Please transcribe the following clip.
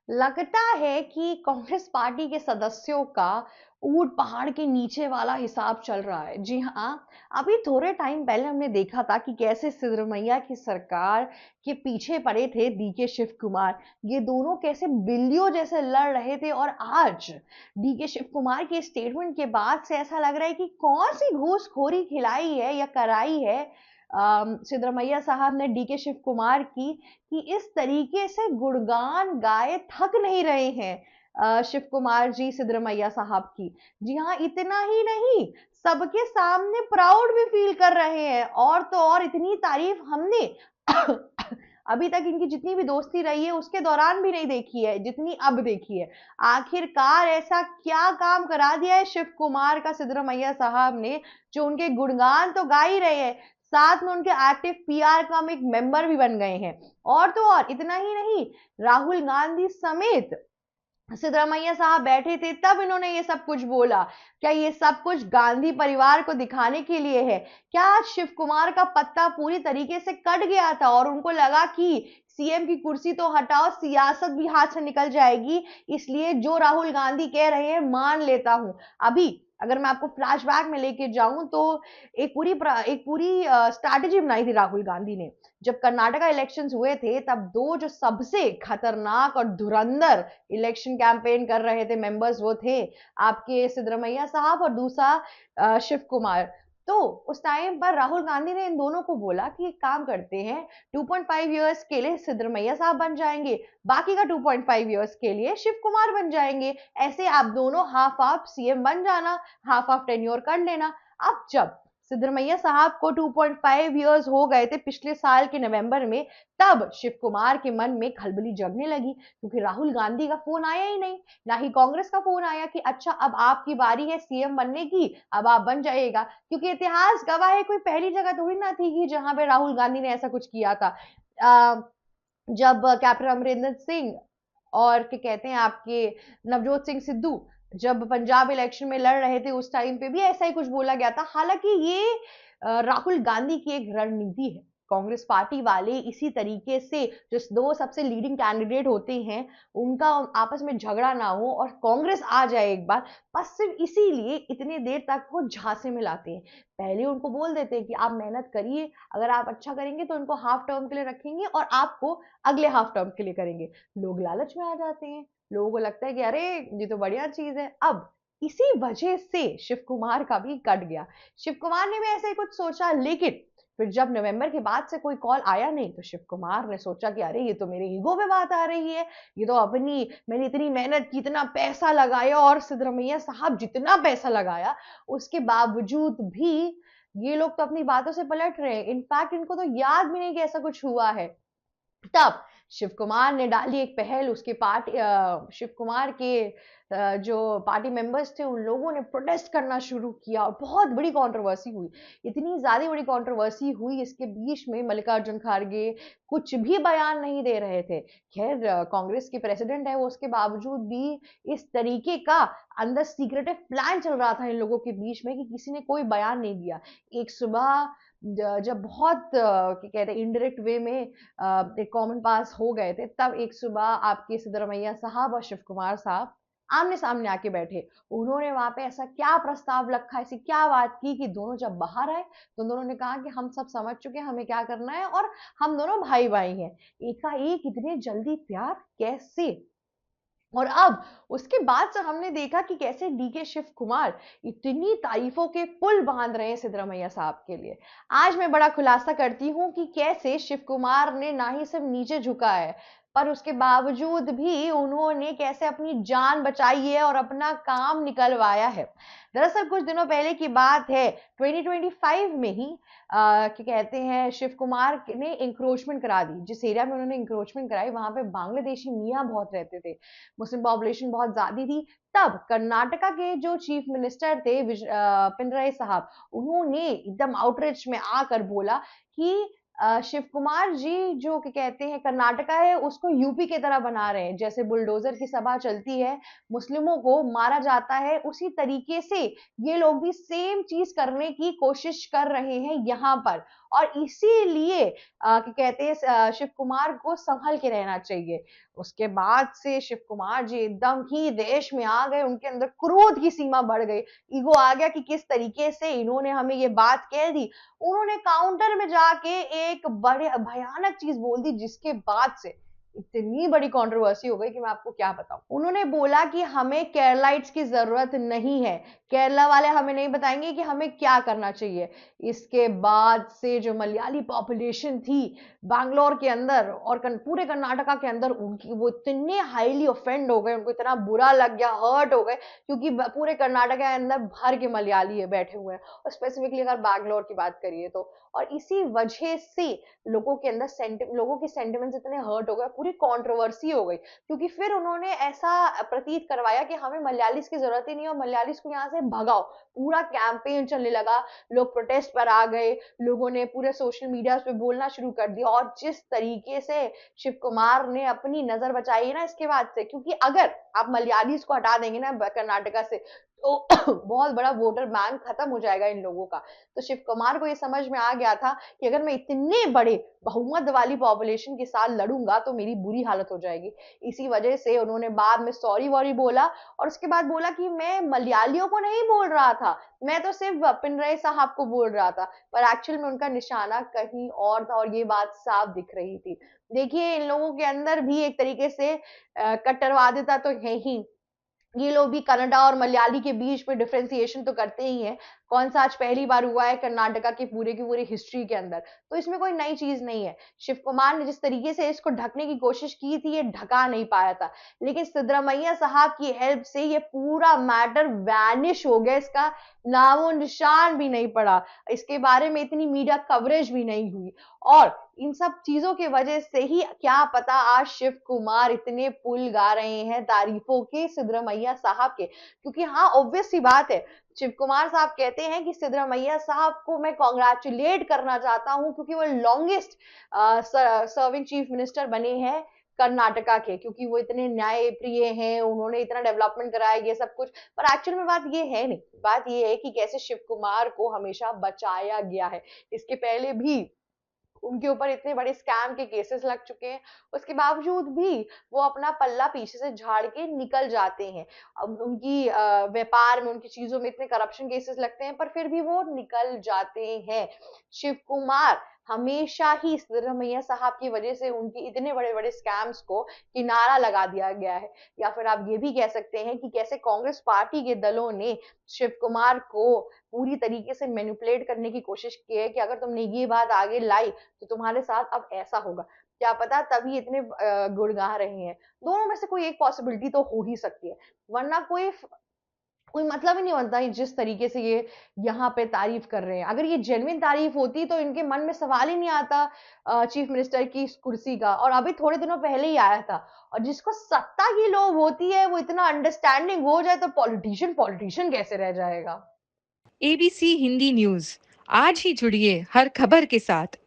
लगता है कि कांग्रेस पार्टी के सदस्यों का ऊंट पहाड़ के नीचे वाला हिसाब चल रहा है। जी हाँ, अभी थोड़े टाइम पहले हमने देखा था कि कैसे सिद्धरमैया की सरकार के पीछे पड़े थे डीके शिव कुमार। ये दोनों कैसे बिल्लियों जैसे लड़ रहे थे, और आज डीके शिव कुमार के स्टेटमेंट के बाद से ऐसा लग रहा है कि कौन सी घूसखोरी खिलाई है या कराई है सिद्धरमैया साहब ने डीके शिव कुमार की, कि इस तरीके से गुणगान गाए थक नहीं रहे हैं शिव कुमार जी सिद्धरमैया साहब की। जी हाँ, इतना ही नहीं, सबके सामने प्राउड भी फील कर रहे हैं। और तो और इतनी तारीफ हमने अभी तक इनकी जितनी भी दोस्ती रही है उसके दौरान भी नहीं देखी है जितनी अब देखी है। आखिरकार ऐसा क्या काम करा दिया है शिव कुमार का सिद्धरमैया साहब ने, जो उनके गुणगान तो गा ही रहे हैं, साथ में उनके एक्टिव पीआर का हम एक मेंबर भी बन गए हैं। और तो और इतना ही नहीं, राहुल गांधी समेत सिद्धरमैया साहब बैठे थे तब इन्होंने ये सब कुछ बोला। क्या ये सब कुछ गांधी परिवार को दिखाने के लिए है? क्या आज शिव कुमार का पत्ता पूरी तरीके से कट गया था और उनको लगा कि सीएम की कुर्सी तो हटाओ, सियासत भी हाथ से निकल जाएगी, इसलिए जो राहुल गांधी कह रहे हैं मान लेता हूं? अभी अगर मैं आपको फ्लैशबैक में लेके जाऊं तो एक पूरी स्ट्रैटेजी बनाई थी राहुल गांधी ने। जब कर्नाटका इलेक्शंस हुए थे तब दो जो सबसे खतरनाक और धुरंधर इलेक्शन कैंपेन कर रहे थे मेंबर्स, वो थे आपके सिद्धरमैया साहब और दूसरा शिव कुमार। तो उस टाइम पर राहुल गांधी ने इन दोनों को बोला कि एक काम करते हैं, 2.5 इयर्स के लिए सिद्धरमैया साहब बन जाएंगे, बाकी का 2.5 इयर्स के लिए शिव कुमार बन जाएंगे। ऐसे आप दोनों हाफ हाफ सीएम बन जाना, हाफ हाफ टेन्योर कर लेना। अब जब सिद्धरमैया साहब को 2.5 इयर्स हो गए थे पिछले साल के नवंबर में, तब शिव कुमार के मन में खलबली जगने लगी, क्योंकि राहुल गांधी का फोन आया ही नहीं, ना ही कांग्रेस का फोन आया कि अच्छा अब आपकी बारी है सीएम बनने की, अब आप बन जाइएगा। क्योंकि इतिहास गवाह है, कोई पहली जगह थोड़ी ना थी कि जहां पे राहुल गांधी ने ऐसा कुछ किया था। जब कैप्टन अमरिंदर सिंह और क्या कहते हैं आपके नवजोत सिंह सिद्धू जब पंजाब इलेक्शन में लड़ रहे थे, उस टाइम पे भी ऐसा ही कुछ बोला गया था। हालांकि ये राहुल गांधी की एक रणनीति है। कांग्रेस पार्टी वाले इसी तरीके से, जो दो सबसे लीडिंग कैंडिडेट होते हैं, उनका आपस में झगड़ा ना हो और कांग्रेस आ जाए एक बार, बस सिर्फ इसीलिए इतने देर तक वो झांसे में लाते हैं। पहले उनको बोल देते हैं कि आप मेहनत करिए, अगर आप अच्छा करेंगे तो उनको हाफ टर्म के लिए रखेंगे और आपको अगले हाफ टर्म के लिए करेंगे। लोग लालच में आ जाते हैं, लोगों को लगता है कि अरे ये तो बढ़िया चीज है। अब इसी वजह से शिव कुमार का भी कट गया। शिव कुमार ने भी ऐसे ही कुछ सोचा, लेकिन फिर जब नवंबर के बाद से कोई कॉल आया नहीं तो शिव कुमार ने सोचा कि अरे ये तो मेरे ईगो पे बात आ रही है, ये तो अपनी, मैंने इतनी मेहनत की, इतना पैसा लगाया, और सिद्धरमैया साहब जितना पैसा लगाया उसके बावजूद भी ये लोग तो अपनी बातों से पलट रहे हैं। इनफैक्ट इनको तो याद भी नहीं कि ऐसा कुछ हुआ है। तब शिव कुमार ने डाली एक पहल, उसके पार्टी शिव कुमार के जो पार्टी मेंबर्स थे उन लोगों ने प्रोटेस्ट करना शुरू किया और बहुत बड़ी कंट्रोवर्सी हुई। इतनी ज्यादा बड़ी कंट्रोवर्सी हुई, इसके बीच में मल्लिकार्जुन खड़गे कुछ भी बयान नहीं दे रहे थे। खैर कांग्रेस के प्रेसिडेंट है वो, उसके बावजूद भी इस तरीके का अंदर सीक्रेटिव प्लान चल रहा था इन लोगों के बीच में कि किसी ने कोई बयान नहीं दिया। एक सुबह जब बहुत क्या कहते हैं इनडायरेक्ट वे में एक कॉमन पास हो गए थे, तब एक सुबह आपके सिद्धरमैया साहब और शिव कुमार साहब आमने सामने आके बैठे। उन्होंने वहां पे ऐसा क्या प्रस्ताव रखा, ऐसी क्या बात की कि दोनों जब बाहर आए तो दोनों ने कहा कि हम सब समझ चुके हैं हमें क्या करना है और हम दोनों भाई भाई हैं। एकाएक इतने जल्दी प्यार कैसे? और अब उसके बाद से हमने देखा कि कैसे डीके शिव कुमार इतनी तारीफों के पुल बांध रहे हैं सिद्धरमैया साहब के लिए। आज मैं बड़ा खुलासा करती हूँ कि कैसे शिव कुमार ने ना ही सिर्फ नीचे झुका है, पर उसके बावजूद भी उन्होंने कैसे अपनी जान बचाई है और अपना काम निकलवाया है। दरअसल कुछ दिनों पहले की बात है, 2025 में ही क्या कहते हैं शिव कुमार ने इंक्रोचमेंट करा दी। जिस एरिया में उन्होंने इंक्रोचमेंट कराई वहां पे बांग्लादेशी मियाँ बहुत रहते थे, मुस्लिम पॉपुलेशन बहुत ज्यादा थी। तब कर्नाटका के जो चीफ मिनिस्टर थे पिनराई साहब, उन्होंने एकदम आउटरीच में आकर बोला कि शिव कुमार जी जो क्या कहते हैं कर्नाटका है उसको यूपी की तरह बना रहे हैं, जैसे बुलडोजर की सभा चलती है, मुस्लिमों को मारा जाता है, उसी तरीके से ये लोग भी सेम चीज करने की कोशिश कर रहे हैं यहाँ पर। और इसीलिए कहते हैं शिव कुमार को संभल के रहना चाहिए। उसके बाद से शिव कुमार जी एकदम ही देश में आ गए, उनके अंदर क्रोध की सीमा बढ़ गई, ईगो आ गया कि किस तरीके से इन्होंने हमें ये बात कह दी। उन्होंने काउंटर में जाके एक बड़े भयानक चीज बोल दी, जिसके बाद से इतनी बड़ी कंट्रोवर्सी हो गई कि मैं आपको क्या बताऊं। उन्होंने बोला कि हमें केरलाइट्स की जरूरत नहीं है, केरला वाले हमें नहीं बताएंगे कि हमें क्या करना चाहिए। इसके बाद से जो मलयाली पॉपुलेशन थी बैंगलोर के अंदर और पूरे कर्नाटका के अंदर, उनकी वो इतने हाईली ऑफेंड हो गए, उनको इतना बुरा लग गया, हर्ट हो गए, क्योंकि पूरे कर्नाटका के अंदर भर के मलयाली है बैठे हुए हैं, और स्पेसिफिकली अगर बैंगलोर की बात करिए तो। और इसी वजह से लोगों के अंदर लोगों के सेंटिमेंट्स इतने हर्ट हो गए, पूरी कंट्रोवर्सी हो गई, क्योंकि फिर उन्होंने ऐसा प्रतीत करवाया कि हमें मलयालीज की जरूरत ही नहीं है और मलयालीज को यहाँ से भगाओ। पूरा कैंपेन चलने लगा, लोग प्रोटेस्ट पर आ गए, लोगों ने पूरे सोशल मीडिया पे बोलना शुरू कर दिया। और जिस तरीके से शिव कुमार ने अपनी नजर बचाई ना इसके बाद से, क्योंकि अगर आप मलयालीज को हटा देंगे ना कर्नाटका से, तो बहुत बड़ा वोटर बैंक खत्म हो जाएगा इन लोगों का। तो शिव कुमार को ये समझ में आ गया था कि अगर मैं इतने बड़े बहुमत वाली पॉपुलेशन के साथ लड़ूंगा तो मेरी बुरी हालत हो जाएगी। इसी वजह से उन्होंने बाद में सॉरी वॉरी बोला, और उसके बाद बोला कि मैं मलयालियों को नहीं बोल रहा था, मैं तो सिर्फ पिनरई साहब को बोल रहा था। पर एक्चुअल में उनका निशाना कहीं और था, और ये बात साफ दिख रही थी। देखिए, इन लोगों के अंदर भी एक तरीके से कट्टरवादिता तो है ही। ये लोग भी कन्नड़ा और मलयाली के बीच में डिफरेंशिएशन तो करते ही हैं। कौन सा आज पहली बार हुआ है कर्नाटका की पूरे की पूरी हिस्ट्री के अंदर, तो इसमें कोई नई चीज नहीं है। शिव कुमार ने जिस तरीके से इसको ढकने की कोशिश की थी, ये ढका नहीं पाया था, लेकिन सिद्धरामैया साहब की हेल्प से ये पूरा मैटर वैनिश हो गया, इसका नामो निशान भी नहीं पड़ा, इसके बारे में इतनी मीडिया कवरेज भी नहीं हुई। और इन सब चीजों की वजह से ही क्या पता आज शिव कुमार इतने पुल गा रहे हैं तारीफों के सिद्धरामैया साहब के, क्योंकि हाँ, ऑब्वियस सी बात है, शिव कुमार साहब कहते हैं कि सिद्धरामैया साहब को मैं कॉन्ग्रेचुलेट करना चाहता हूं, क्योंकि वो लॉन्गेस्ट सर्विंग चीफ मिनिस्टर बने हैं कर्नाटका के, क्योंकि वो इतने न्याय प्रिय हैं, उन्होंने इतना डेवलपमेंट कराया, ये सब कुछ। पर एक्चुअल में बात ये है नहीं, बात ये है कि कैसे शिव कुमार को हमेशा बचाया गया है। इसके पहले भी उनके ऊपर इतने बड़े स्कैम के केसेस लग चुके हैं, उसके बावजूद भी वो अपना पल्ला पीछे से झाड़ के निकल जाते हैं। अब उनकी व्यापार में, उनकी चीजों में इतने करप्शन केसेस लगते हैं, पर फिर भी वो निकल जाते हैं। शिव कुमार हमेशा ही सिद्धरामैया साहब की वजह से उनकी इतने बड़े बड़े स्कैम्स को किनारा लगा दिया गया है। या फिर आप ये भी कह सकते हैं कि कैसे कांग्रेस पार्टी के दलों ने शिव कुमार को पूरी तरीके से मैनिपुलेट करने की कोशिश की है कि अगर तुमने ये बात आगे लाई तो तुम्हारे साथ अब ऐसा होगा। क्या पता तभी इतने गुड़गा रहे हैं। दोनों में से कोई एक पॉसिबिलिटी तो हो ही सकती है, वरना कोई कोई मतलब ही नहीं बनता है जिस तरीके से ये यहाँ पे तारीफ कर रहे हैं। अगर ये जेन्युइन तारीफ होती तो इनके मन में सवाल ही नहीं आता चीफ मिनिस्टर की इस कुर्सी का, और अभी थोड़े दिनों पहले ही आया था। और जिसको सत्ता की लोभ होती है वो इतना अंडरस्टैंडिंग हो जाए तो पॉलिटिशियन पॉलिटिशियन कैसे रह जाएगा। एबीसी हिंदी न्यूज, आज ही जुड़िए हर खबर के साथ।